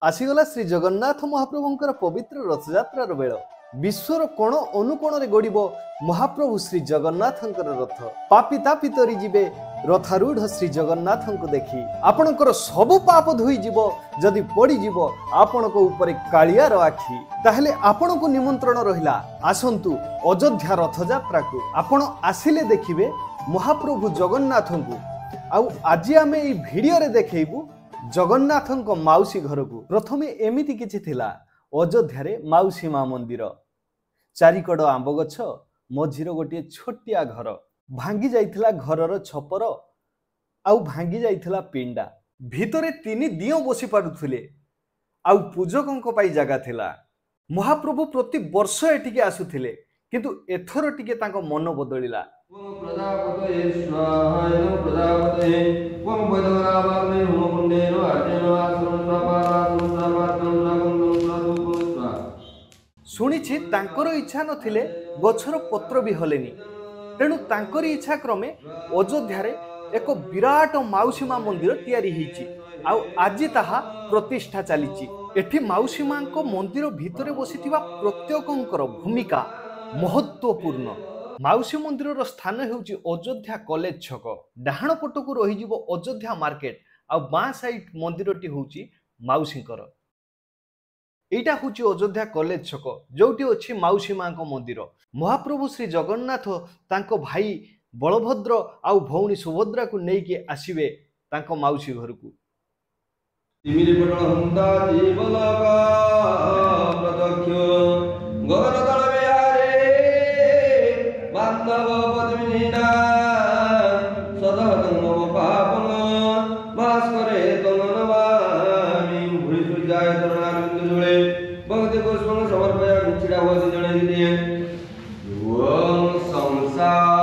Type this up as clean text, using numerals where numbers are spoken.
आसीगला श्री जगन्नाथ महाप्रभुंकर पवित्र रथयात्रार बेल विश्वर कोण अनुकोण रे गड़िबो महाप्रभु श्री जगन्नाथंकर रथ पापी तापी तरी जिबे रथारूढ़ श्री जगन्नाथंको देखि आपणकर सबु पाप धोई जिवो जदि पड़ी जिवो आपणको ऊपर कालियार आखि ताहेले आपणको निमंत्रण रहिला आसंतु अयोध्या रथयात्रा को आपण आसिले देखिबे महाप्रभु जगन्नाथंको आउ आज आमे ई भिडियो रे देखैबु जगन्नाथंको माउसी घर को प्रथमे एमिति किछि थिला अयोध्या रे माउसी माँ मंदिर चारिकड़ आंब गछ मझिर गोटे छोटिया घर भांगी जाइथिला घरर छपर आउ भांगी जाइथिला पिंडा भितरे तीन दियो बसी पारुथिले आउ पूजकंक पाई जगह थिला। महाप्रभु प्रति वर्ष एटिके आसुथिले किंतु एथर टिके तांको मन बदलिला। शुणिछि तांकर इच्छा नथिले गछर पत्र भी हलेनी तेणु तांकर इच्छा क्रमे अयोध्या रे एक विराट माउसी माँ मंदिर तैयारी होईछि आउ आज ताहा प्रतिष्ठा चलीछि। एठी माउसी माँ को मंदिर भितरे बसिथिबा प्रत्येकंकर भूमिका महत्वपूर्ण। माउसी मंदिर स्थान हेउछि अयोध्या कॉलेज छक डाहाण पटकू रहिजिवो अयोध्या मार्केट आ बाँ साइड मंदिरटी होउछि माउसींकर। एटा होउछि अयोध्या कॉलेज छक जोटी अछि माउसी माँ को मंदिर। महाप्रभु श्री जगन्नाथ तांको भाई बलभद्र आउ भौणी सुभद्रा को नेइके आसीबे तांको माउसी घर को। संसार